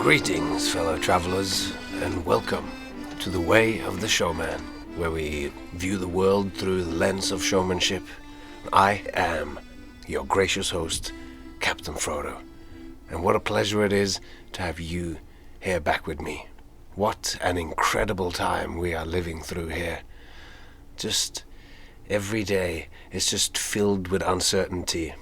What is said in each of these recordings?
Greetings, fellow travelers, and welcome to the Way of the Showman, where we view the world through the lens of showmanship. I am your gracious host, Captain Frodo, and what a pleasure it is to have you here back with me. What an incredible time we are living through here. Just every day is just filled with uncertainty.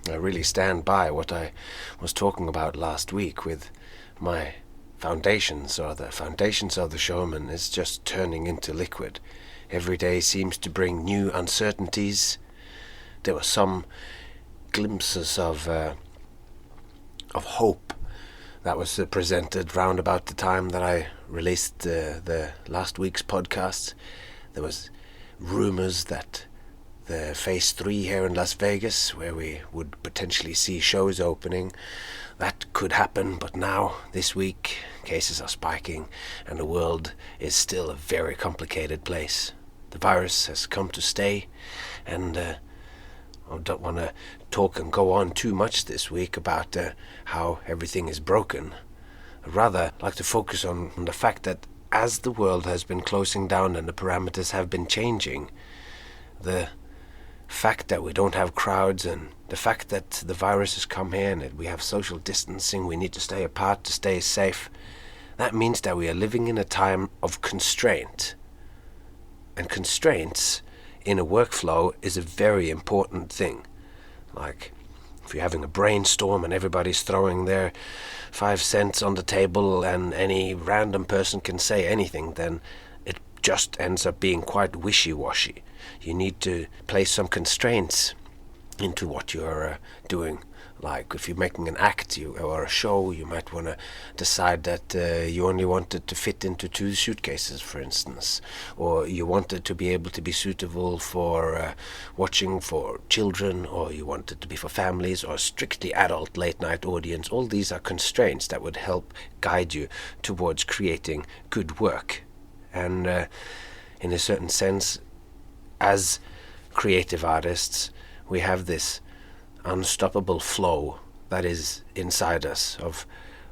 I really stand by what I was talking about last week with my foundations, or the foundations of the showman, is just turning into liquid. Every day seems to bring new uncertainties. There were some glimpses of hope that was presented round about the time that I released the last week's podcast. There was rumors that the Phase 3 here in Las Vegas, where we would potentially see shows opening, that could happen, but now, this week, cases are spiking, and the world is still a very complicated place. The virus has come to stay, and I don't want to talk and go on too much this week about how everything is broken. I'd rather like to focus on the fact that as the world has been closing down and the parameters have been changing, the fact that we don't have crowds, and the fact that the virus has come here and that we have social distancing, we need to stay apart to stay safe, that means that we are living in a time of constraint. And constraints in a workflow is a very important thing. Like, if you're having a brainstorm and everybody's throwing their 5 cents on the table and any random person can say anything, then it just ends up being quite wishy-washy. You need to place some constraints into what you're doing. Like if you're making an act or a show, you might want to decide that you only want it to fit into 2 suitcases, for instance. Or you want it to be able to be suitable for watching for children, or you want it to be for families, or strictly adult late-night audience. All these are constraints that would help guide you towards creating good work. And in a certain sense, as creative artists, we have this unstoppable flow that is inside us of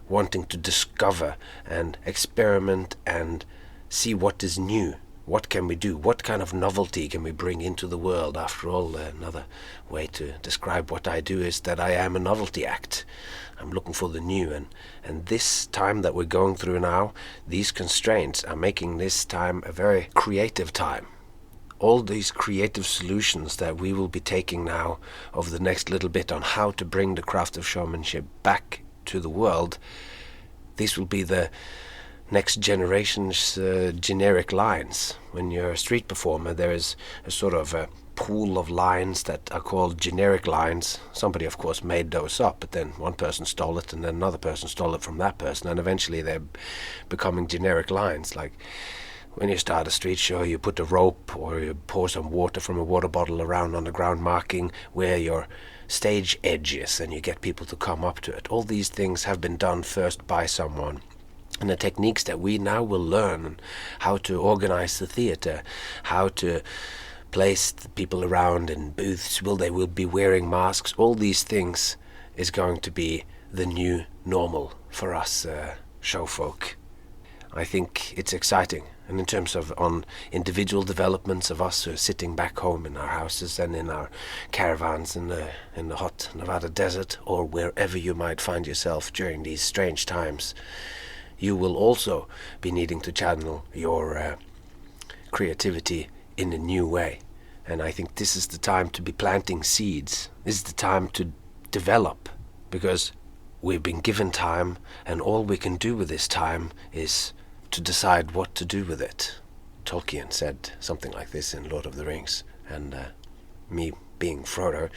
wanting to discover and experiment and see what is new. What can we do? What kind of novelty can we bring into the world? After all, another way to describe what I do is that I am a novelty act. I'm looking for the new, and this time that we're going through now, these constraints are making this time a very creative time. All these creative solutions that we will be taking now over the next little bit on how to bring the craft of showmanship back to the world, these will be the next generation's generic lines. When you're a street performer, there is a sort of a pool of lines that are called generic lines. Somebody, of course, made those up, but then one person stole it, and then another person stole it from that person, and eventually they're becoming generic lines. Like, when you start a street show, you put a rope or you pour some water from a water bottle around on the ground, marking where your stage edge is, and you get people to come up to it. All these things have been done first by someone. And the techniques that we now will learn, how to organize the theater, how to place the people around in booths, they will be wearing masks, all these things is going to be the new normal for us show folk. I think it's exciting. And in terms of on individual developments of us who are sitting back home in our houses and in our caravans in the hot Nevada desert, or wherever you might find yourself during these strange times, you will also be needing to channel your creativity in a new way. And I think this is the time to be planting seeds. This is the time to develop, because we've been given time, and all we can do with this time is to decide what to do with it. Tolkien said something like this in Lord of the Rings, and me being Frodo,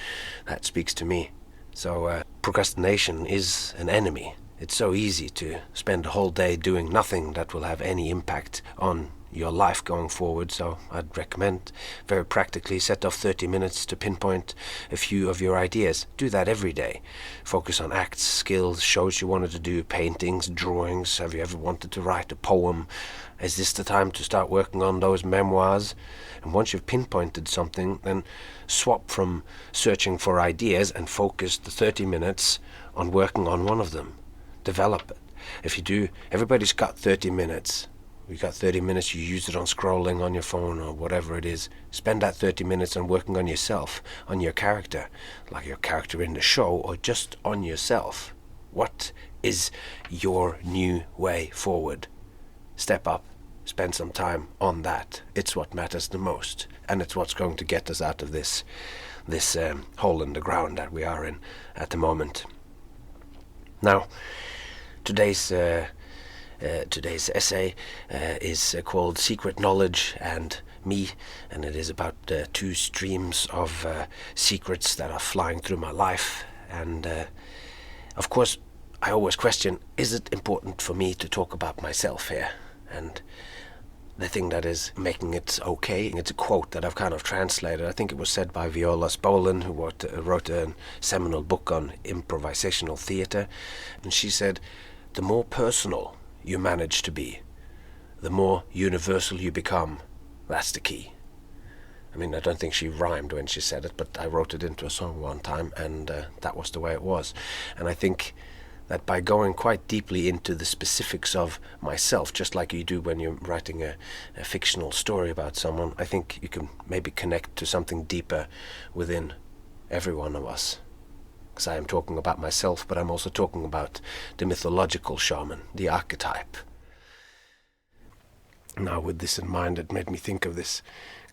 that speaks to me. So procrastination is an enemy. It's so easy to spend a whole day doing nothing that will have any impact on your life going forward. So I'd recommend very practically set off 30 minutes to pinpoint a few of your ideas. Do that every day. Focus on acts, skills, shows you wanted to do, paintings, drawings. Have you ever wanted to write a poem? Is this the time to start working on those memoirs? And once you've pinpointed something, then swap from searching for ideas and focus the 30 minutes on working on one of them. Develop it. if you do, everybody's got 30 minutes. You got 30 minutes, you use it on scrolling on your phone or whatever it is. Spend that 30 minutes on working on yourself, on your character, like your character in the show, or just on yourself. What is your new way forward? Step up, spend some time on that. It's what matters the most, and it's what's going to get us out of this hole in the ground that we are in at the moment. Now, today's essay is called Secret Knowledge and Me, and it is about two streams of secrets that are flying through my life. And of course, I always question, is it important for me to talk about myself here? And the thing that is making it okay, it's a quote that I've kind of translated. I think it was said by Viola Spolin, who wrote a seminal book on improvisational theatre. And she said, the more personal you manage to be, the more universal you become. That's the key. I mean, I don't think she rhymed when she said it, but I wrote it into a song one time, and that was the way it was. And I think that by going quite deeply into the specifics of myself, just like you do when you're writing a fictional story about someone, I think you can maybe connect to something deeper within every one of us. Because I am talking about myself, but I'm also talking about the mythological shaman, the archetype. Now, with this in mind, it made me think of this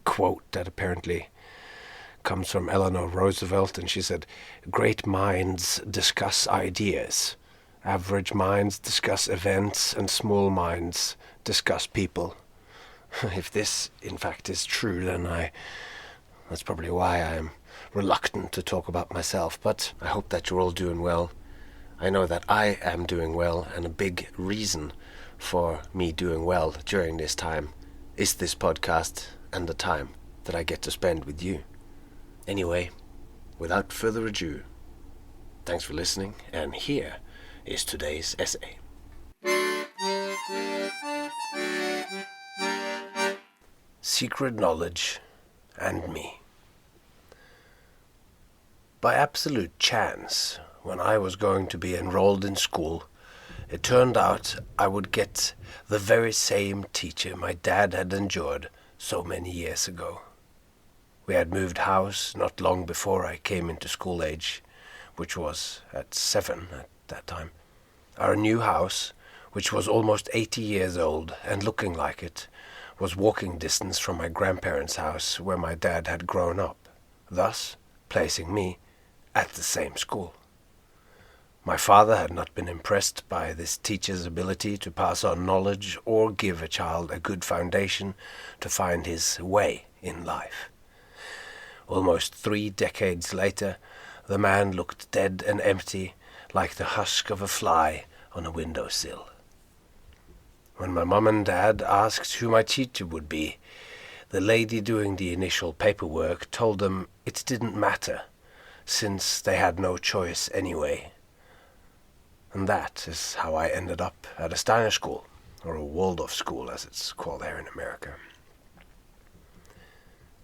quote that apparently comes from Eleanor Roosevelt, and she said, "Great minds discuss ideas. Average minds discuss events, and small minds discuss people." If this, in fact, is true, then that's probably why I am reluctant to talk about myself. But I hope that you're all doing well. I know that I am doing well, and a big reason for me doing well during this time is this podcast and the time that I get to spend with you. Anyway, without further ado, thanks for listening, and here is today's essay. Secret Knowledge and Me. By absolute chance, when I was going to be enrolled in school, it turned out I would get the very same teacher my dad had endured so many years ago. We had moved house not long before I came into school age, which was at 7 at that time. Our new house, which was almost 80 years old and looking like it, was walking distance from my grandparents' house where my dad had grown up, thus placing me at the same school. My father had not been impressed by this teacher's ability to pass on knowledge or give a child a good foundation to find his way in life. Almost 3 decades later, the man looked dead and empty, like the husk of a fly on a windowsill. When my mum and dad asked who my teacher would be, the lady doing the initial paperwork told them it didn't matter, since they had no choice anyway. And that is how I ended up at a Steiner school, or a Waldorf school as it's called here in America.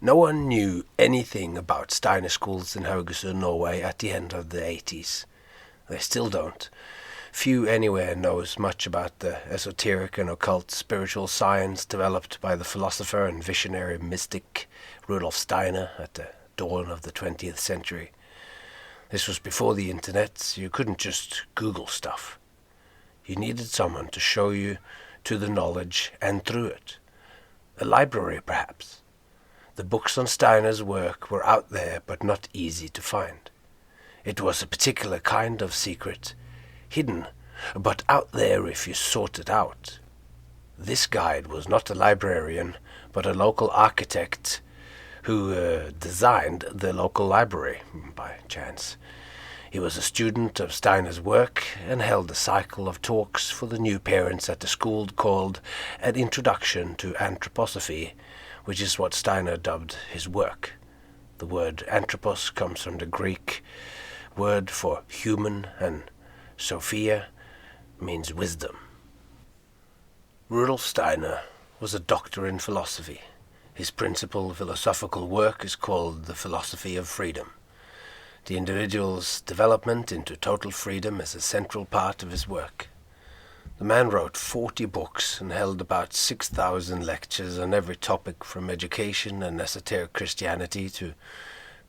No one knew anything about Steiner schools in Haugesund, Norway at the end of the 80s. They still don't. Few anywhere knows much about the esoteric and occult spiritual science developed by the philosopher and visionary mystic Rudolf Steiner at the dawn of the 20th century. This was before the internet. You couldn't just Google stuff. You needed someone to show you to the knowledge and through it. A library, perhaps. The books on Steiner's work were out there, but not easy to find. It was a particular kind of secret, hidden, but out there if you sought it out. This guide was not a librarian, but a local architect who designed the local library, by chance. He was a student of Steiner's work and held a cycle of talks for the new parents at the school called An Introduction to Anthroposophy, which is what Steiner dubbed his work. The word anthropos comes from the Greek word for human, and Sophia means wisdom. Rudolf Steiner was a doctor in philosophy. His principal philosophical work is called The Philosophy of Freedom. The individual's development into total freedom is a central part of his work. The man wrote 40 books and held about 6,000 lectures on every topic from education and esoteric Christianity to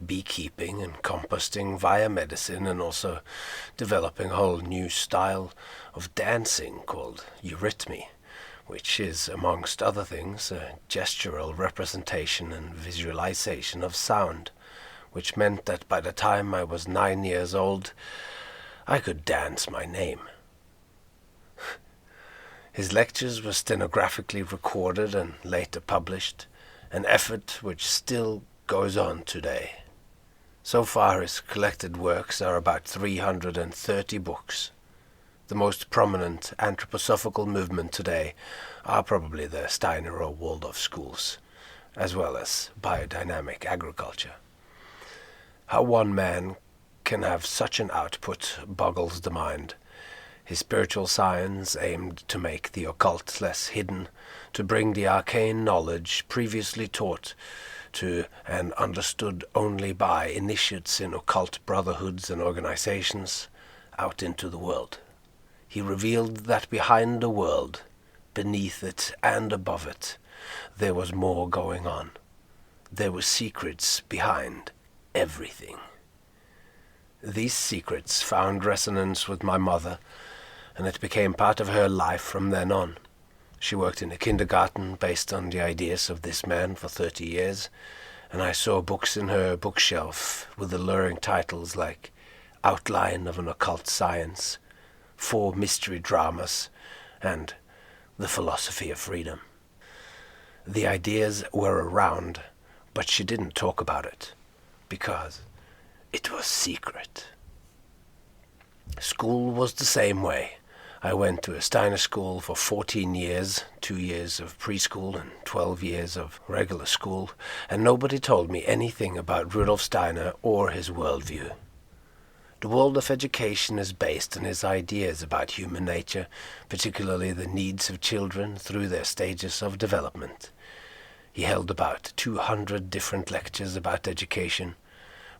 beekeeping and composting via medicine, and also developing a whole new style of dancing called eurythmy, which is, amongst other things, a gestural representation and visualization of sound, which meant that by the time I was 9 years old, I could dance my name. His lectures were stenographically recorded and later published, an effort which still goes on today. So far his collected works are about 330 books. The most prominent anthroposophical movement today are probably the Steiner or Waldorf schools, as well as biodynamic agriculture. How one man can have such an output boggles the mind. His spiritual science aimed to make the occult less hidden, to bring the arcane knowledge previously taught to and understood only by initiates in occult brotherhoods and organizations out into the world. He revealed that behind the world, beneath it and above it, there was more going on. There were secrets behind everything. These secrets found resonance with my mother, and it became part of her life from then on. She worked in a kindergarten based on the ideas of this man for 30 years, and I saw books in her bookshelf with alluring titles like Outline of an Occult Science, 4 Mystery Dramas, and The Philosophy of Freedom. The ideas were around, but she didn't talk about it, because it was secret. School was the same way. I went to a Steiner school for 14 years, 2 years of preschool and 12 years of regular school, and nobody told me anything about Rudolf Steiner or his worldview. The world of education is based on his ideas about human nature, particularly the needs of children through their stages of development. He held about 200 different lectures about education,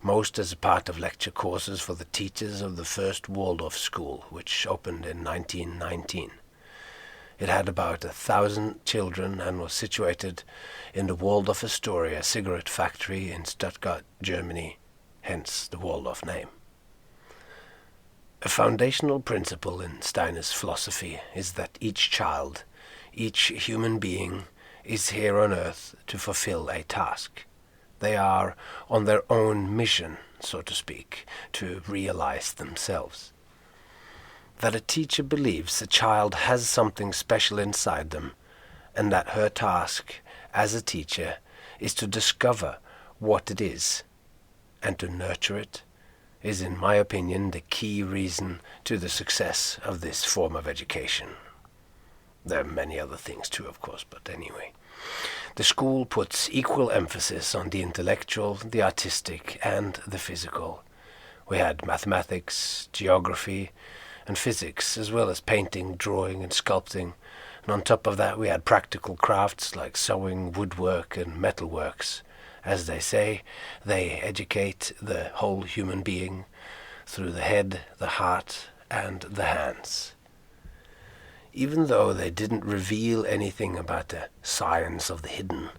most as a part of lecture courses for the teachers of the first Waldorf school, which opened in 1919. It had about 1,000 children and was situated in the Waldorf Astoria cigarette factory in Stuttgart, Germany, hence the Waldorf name. A foundational principle in Steiner's philosophy is that each child, each human being, is here on earth to fulfill a task. They are on their own mission, so to speak, to realize themselves. That a teacher believes a child has something special inside them, and that her task as a teacher is to discover what it is and to nurture it, is, in my opinion, the key reason to the success of this form of education. There are many other things too, of course, but anyway. The school puts equal emphasis on the intellectual, the artistic, and the physical. We had mathematics, geography, and physics, as well as painting, drawing, and sculpting. And on top of that, we had practical crafts like sewing, woodwork, and metalworks. As they say, they educate the whole human being through the head, the heart, and the hands. Even though they didn't reveal anything about the science of the hidden,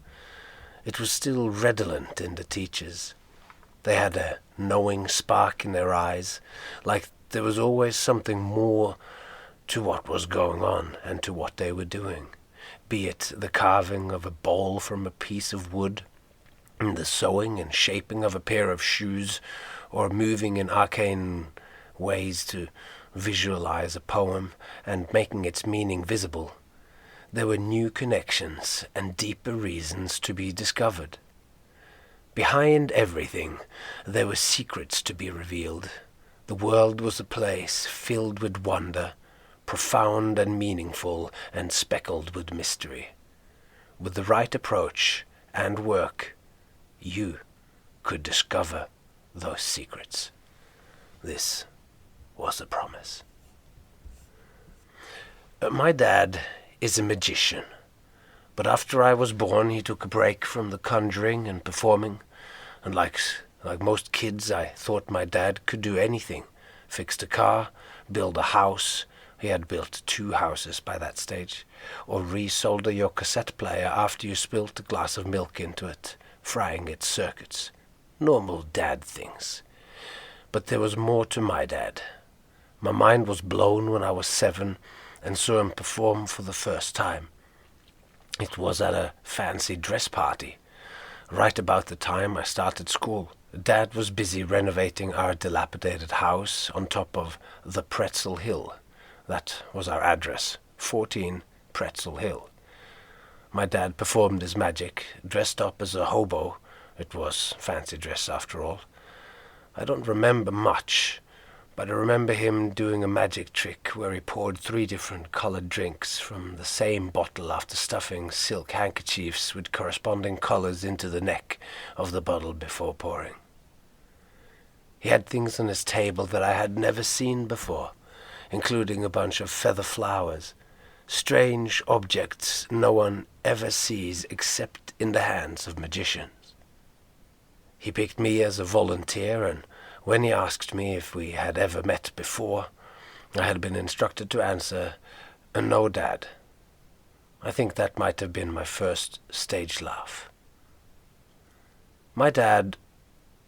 it was still redolent in the teachers. They had a knowing spark in their eyes, like there was always something more to what was going on and to what they were doing, be it the carving of a bowl from a piece of wood, the sewing and shaping of a pair of shoes, or moving in arcane ways to visualize a poem and making its meaning visible. There were new connections and deeper reasons to be discovered. Behind everything, there were secrets to be revealed. The world was a place filled with wonder, profound and meaningful, and speckled with mystery. With the right approach and work, you could discover those secrets. This was a promise. My dad is a magician, but after I was born he took a break from the conjuring and performing, and like most kids I thought my dad could do anything, fix a car, build a house, He had built 2 houses by that stage, or resoldered your cassette player after you spilt a glass of milk into it, frying its circuits. Normal dad things. But there was more to my dad. My mind was blown when I was 7 and saw him perform for the first time. It was at a fancy dress party, right about the time I started school. Dad was busy renovating our dilapidated house on top of the Pretzel Hill. That was our address, 14 Pretzel Hill. My dad performed his magic, dressed up as a hobo. It was fancy dress after all. I don't remember much, but I remember him doing a magic trick where he poured 3 different colored drinks from the same bottle after stuffing silk handkerchiefs with corresponding colors into the neck of the bottle before pouring. He had things on his table that I had never seen before, including a bunch of feather flowers, strange objects no one ever sees except in the hands of magicians. He picked me as a volunteer, and when he asked me if we had ever met before, I had been instructed to answer, "No, Dad." I think that might have been my first stage laugh. My dad,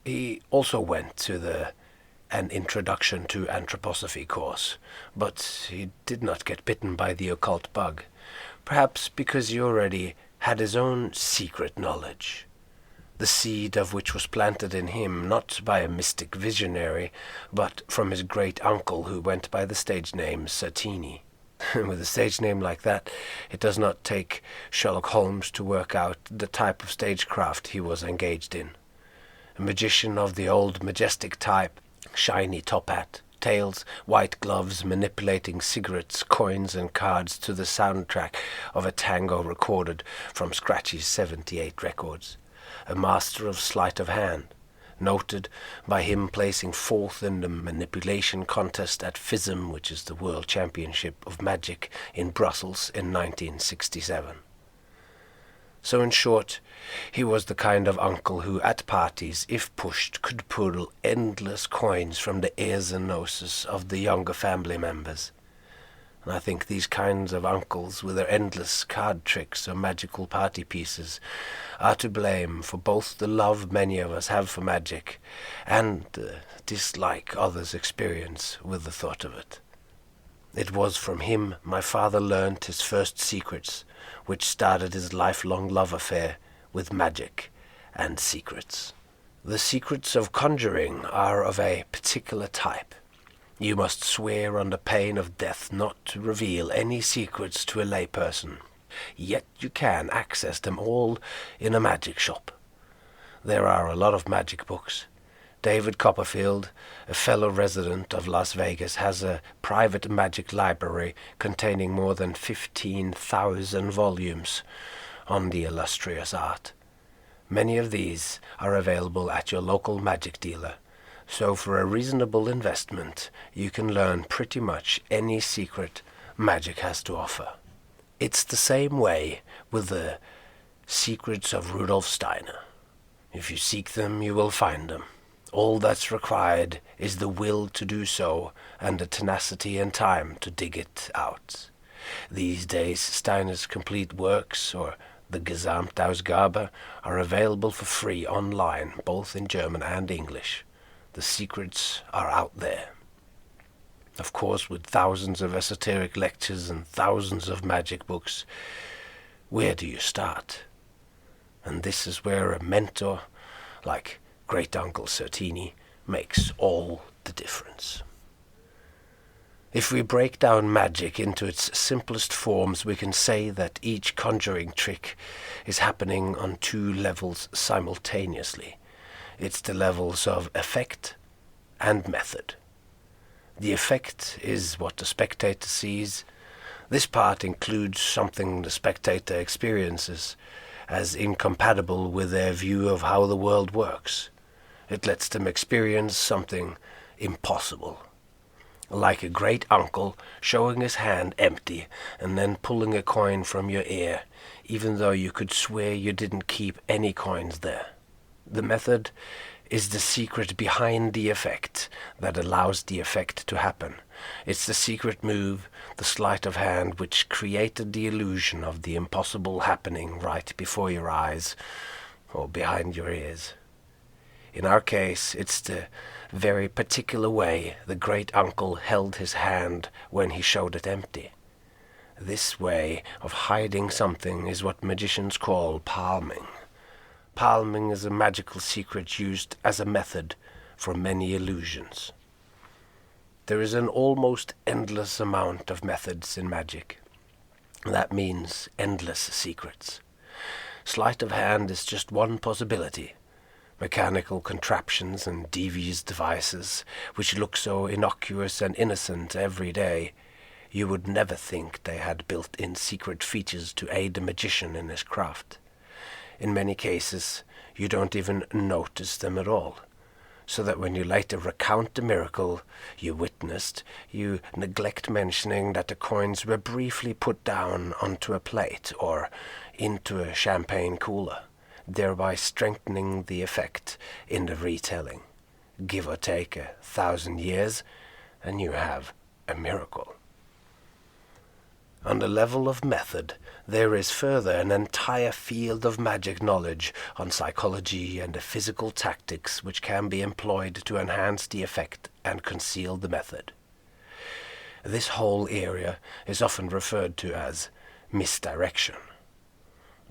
he also went to an Introduction to Anthroposophy course, but he did not get bitten by the occult bug, perhaps because he already had his own secret knowledge, the seed of which was planted in him not by a mystic visionary, but from his great-uncle who went by the stage name Certini. With a stage name like that, it does not take Sherlock Holmes to work out the type of stagecraft he was engaged in. A magician of the old majestic type, shiny top hat, tails, white gloves, manipulating cigarettes, coins, and cards to the soundtrack of a tango recorded from Scratchy's 78 records. A master of sleight of hand, noted by him placing 4th in the manipulation contest at FISM, which is the World Championship of Magic in Brussels in 1967. So in short, he was the kind of uncle who, at parties, if pushed, could pull endless coins from the ears and noses of the younger family members. And I think these kinds of uncles, with their endless card tricks or magical party pieces, are to blame for both the love many of us have for magic and the dislike others experience with the thought of it. It was from him my father learnt his first secrets, which started his lifelong love affair with magic and secrets. The secrets of conjuring are of a particular type. You must swear under pain of death not to reveal any secrets to a layperson, yet you can access them all in a magic shop. There are a lot of magic books. David Copperfield, a fellow resident of Las Vegas, has a private magic library containing more than 15,000 volumes on the illustrious art. Many of these are available at your local magic dealer, so for a reasonable investment you can learn pretty much any secret magic has to offer. It's the same way with the secrets of Rudolf Steiner. If you seek them, you will find them. All that's required is the will to do so and the tenacity and time to dig it out. These days, Steiner's complete works, or the Gesamtausgabe, are available for free online, both in German and English. The secrets are out there. Of course, with thousands of esoteric lectures and thousands of magic books, where do you start? And this is where a mentor like Great-Uncle Certini makes all the difference. If we break down magic into its simplest forms, we can say that each conjuring trick is happening on 2 levels simultaneously. It's the levels of effect and method. The effect is what the spectator sees. This part includes something the spectator experiences as incompatible with their view of how the world works. It lets them experience something impossible, like a great uncle showing his hand empty and then pulling a coin from your ear, even though you could swear you didn't keep any coins there. The method is the secret behind the effect that allows the effect to happen. It's the secret move, the sleight of hand, which created the illusion of the impossible happening right before your eyes or behind your ears. In our case, it's the very particular way the great uncle held his hand when he showed it empty. This way of hiding something is what magicians call palming. Palming is a magical secret used as a method for many illusions. There is an almost endless amount of methods in magic. That means endless secrets. Sleight of hand is just one possibility. Mechanical contraptions and devious devices, which look so innocuous and innocent every day, you would never think they had built-in secret features to aid a magician in his craft. In many cases, you don't even notice them at all, so that when you later recount the miracle you witnessed, you neglect mentioning that the coins were briefly put down onto a plate or into a champagne cooler, thereby strengthening the effect in the retelling. Give or take 1,000 years, and you have a miracle. On the level of method, there is further an entire field of magic knowledge on psychology and the physical tactics which can be employed to enhance the effect and conceal the method. This whole area is often referred to as misdirection.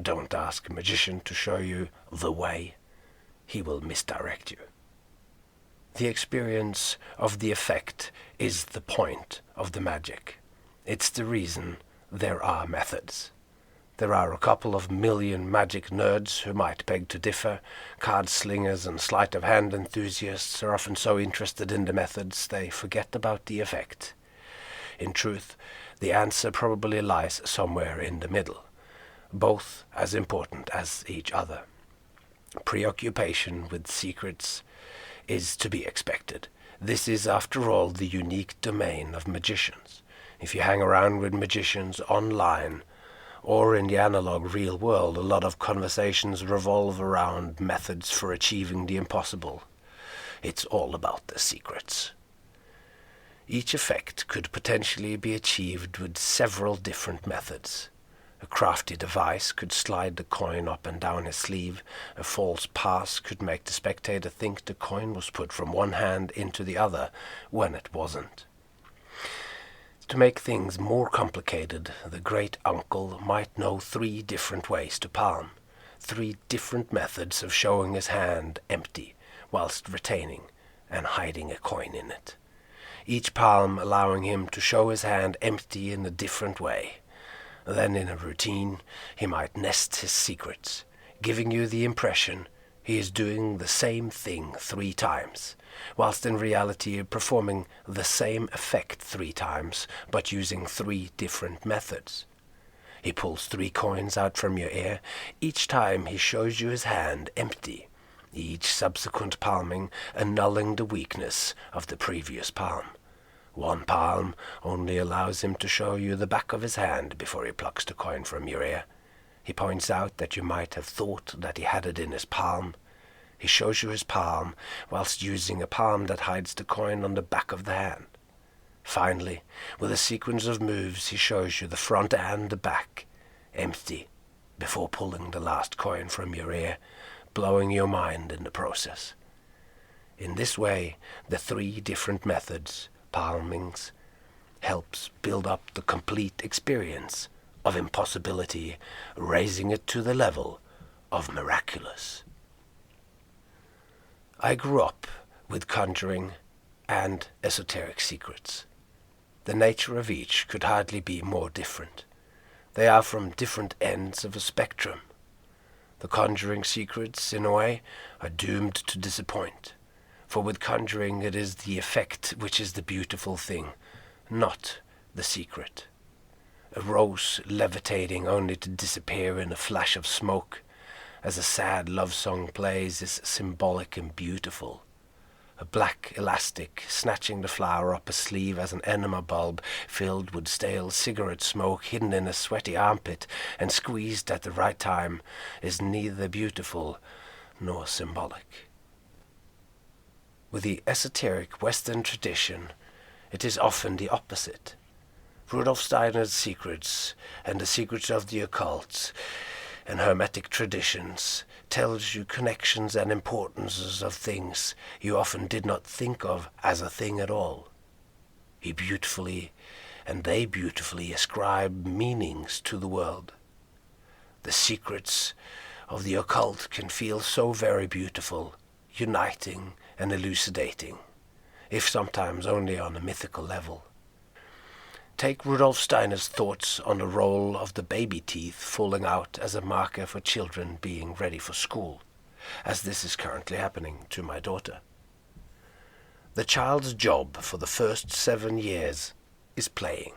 Don't ask a magician to show you the way. He will misdirect you. The experience of the effect is the point of the magic. It's the reason there are methods. There are a couple of million magic nerds who might beg to differ. Card slingers and sleight-of-hand enthusiasts are often so interested in the methods they forget about the effect. In truth, the answer probably lies somewhere in the middle, both as important as each other. Preoccupation with secrets is to be expected. This is, after all, the unique domain of magicians. If you hang around with magicians online or in the analog real world, a lot of conversations revolve around methods for achieving the impossible. It's all about the secrets. Each effect could potentially be achieved with several different methods. A crafty device could slide the coin up and down his sleeve. A false pass could make the spectator think the coin was put from one hand into the other when it wasn't. To make things more complicated, the great uncle might know 3 different ways to palm, 3 different methods of showing his hand empty whilst retaining and hiding a coin in it. Each palm allowing him to show his hand empty in a different way. Then in a routine, he might nest his secrets, giving you the impression he is doing the same thing 3 times, whilst in reality performing the same effect 3 times, but using 3 different methods. He pulls 3 coins out from your ear. Each time he shows you his hand empty, each subsequent palming annulling the weakness of the previous palm. 1 palm only allows him to show you the back of his hand before he plucks the coin from your ear. He points out that you might have thought that he had it in his palm. He shows you his palm, whilst using a palm that hides the coin on the back of the hand. Finally, with a sequence of moves, he shows you the front and the back, empty, before pulling the last coin from your ear, blowing your mind in the process. In this way, the 3 different methods, palmings, helps build up the complete experience of impossibility, raising it to the level of miraculous. I grew up with conjuring and esoteric secrets. The nature of each could hardly be more different. They are from different ends of a spectrum. The conjuring secrets, in a way, are doomed to disappoint, for with conjuring it is the effect which is the beautiful thing, not the secret. A rose levitating only to disappear in a flash of smoke, as a sad love song plays, is symbolic and beautiful. A black elastic snatching the flower up a sleeve as an enema bulb filled with stale cigarette smoke hidden in a sweaty armpit and squeezed at the right time is neither beautiful nor symbolic. With the esoteric Western tradition, it is often the opposite. Rudolf Steiner's secrets and the secrets of the occult and hermetic traditions tells you connections and importances of things you often did not think of as a thing at all. They beautifully ascribe meanings to the world. The secrets of the occult can feel so very beautiful, uniting and elucidating, if sometimes only on a mythical level. Take Rudolf Steiner's thoughts on the role of the baby teeth falling out as a marker for children being ready for school, as this is currently happening to my daughter. The child's job for the first 7 years is playing,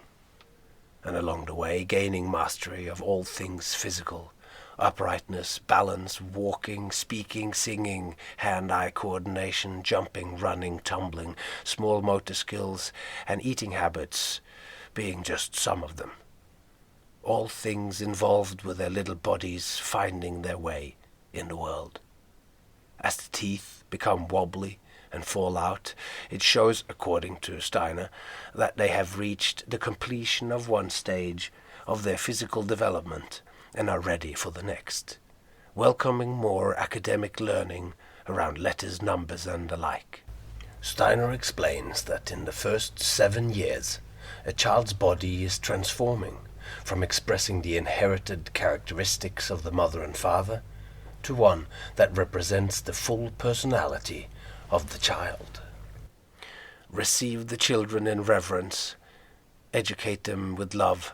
and along the way gaining mastery of all things physical, uprightness, balance, walking, speaking, singing, hand-eye coordination, jumping, running, tumbling, small motor skills, and eating habits being just some of them. All things involved with their little bodies finding their way in the world. As the teeth become wobbly and fall out, it shows, according to Steiner, that they have reached the completion of one stage of their physical development and are ready for the next, welcoming more academic learning around letters, numbers, and the like. Steiner explains that in the first 7 years, a child's body is transforming from expressing the inherited characteristics of the mother and father to one that represents the full personality of the child. Receive the children in reverence, educate them with love,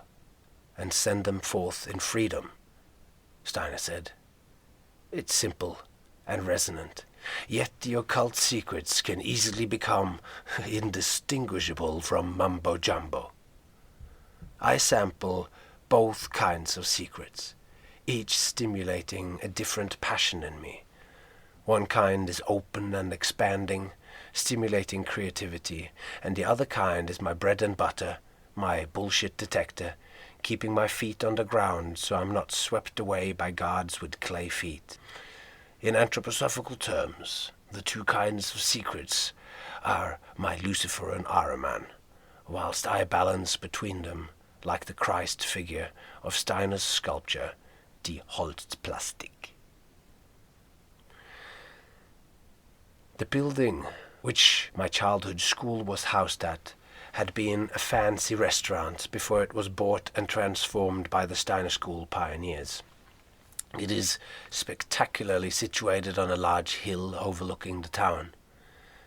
and send them forth in freedom, Steiner said. It's simple and resonant, yet the occult secrets can easily become indistinguishable from mumbo-jumbo. I sample both kinds of secrets, each stimulating a different passion in me. One kind is open and expanding, stimulating creativity, and the other kind is my bread and butter, my bullshit detector, keeping my feet on the ground so I'm not swept away by gods with clay feet. In anthroposophical terms, the two kinds of secrets are my Lucifer and Ahriman, whilst I balance between them like the Christ figure of Steiner's sculpture, Die Holzplastik. The building which my childhood school was housed at had been a fancy restaurant before it was bought and transformed by the Steiner School pioneers. It is spectacularly situated on a large hill overlooking the town.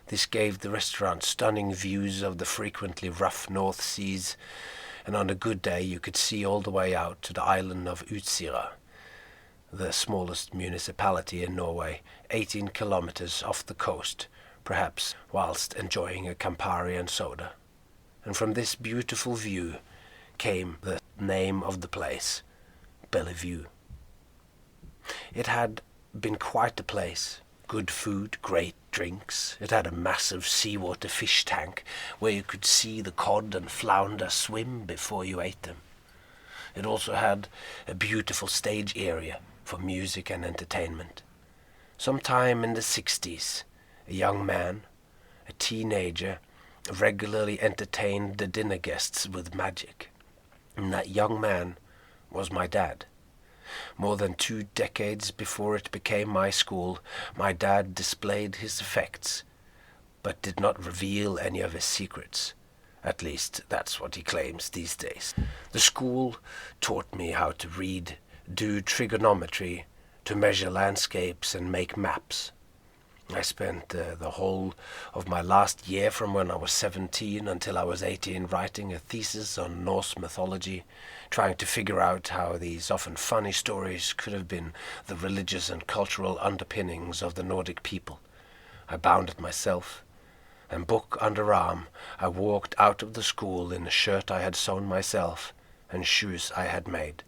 This gave the restaurant stunning views of the frequently rough North Seas, and on a good day you could see all the way out to the island of Utsira, the smallest municipality in Norway, 18 kilometers off the coast, perhaps whilst enjoying a Campari and soda. And from this beautiful view came the name of the place, Bellevue. It had been quite a place. Good food, great drinks. It had a massive seawater fish tank where you could see the cod and flounder swim before you ate them. It also had a beautiful stage area for music and entertainment. Sometime in the 60s, a young man, a teenager, regularly entertained the dinner guests with magic. And that young man was my dad. More than 2 decades before it became my school, my dad displayed his effects, but did not reveal any of his secrets. At least, that's what he claims these days. The school taught me how to read, do trigonometry, to measure landscapes and make maps. I spent the whole of my last year from when I was 17 until I was 18 writing a thesis on Norse mythology, trying to figure out how these often funny stories could have been the religious and cultural underpinnings of the Nordic people. I bound it myself, and book under arm, I walked out of the school in a shirt I had sewn myself and shoes I had made,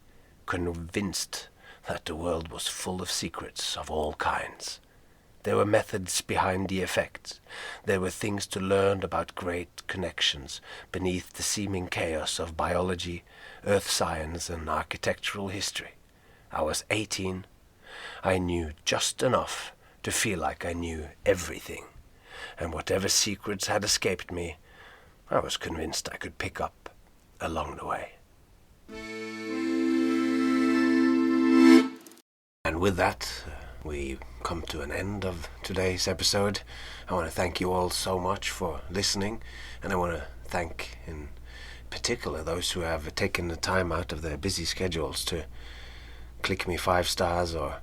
convinced that the world was full of secrets of all kinds. There were methods behind the effects. There were things to learn about great connections beneath the seeming chaos of biology, earth science, and architectural history. I was 18. I knew just enough to feel like I knew everything. and whatever secrets had escaped me, I was convinced I could pick up along the way. And with that, we come to an end of today's episode. I want to thank you all so much for listening, and I want to thank in particular those who have taken the time out of their busy schedules to click me 5 stars or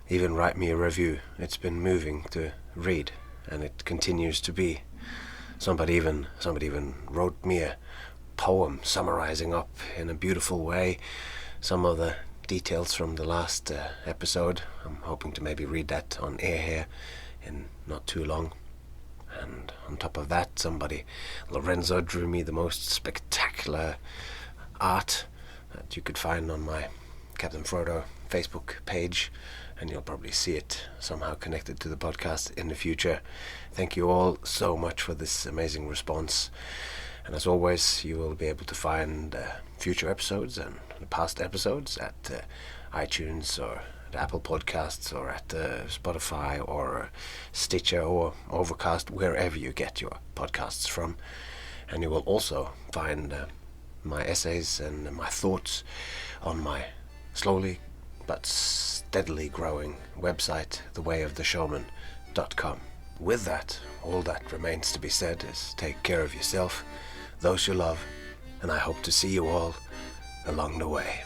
even write me a review. It's been moving to read, and it continues to be. Somebody even wrote me a poem summarizing up in a beautiful way some of the details from the last episode. I'm hoping to maybe read that on air here in not too long. And on top of that, Lorenzo, drew me the most spectacular art that you could find on my Captain Frodo Facebook page, and you'll probably see it somehow connected to the podcast in the future. Thank you all so much for this amazing response. And as always, you will be able to find future episodes and past episodes at iTunes or at Apple Podcasts or at Spotify or Stitcher or Overcast, wherever you get your podcasts from. And you will also find my essays and my thoughts on my slowly but steadily growing website, thewayoftheshowman.com. With that, all that remains to be said is take care of yourself, those you love, and I hope to see you all along the way.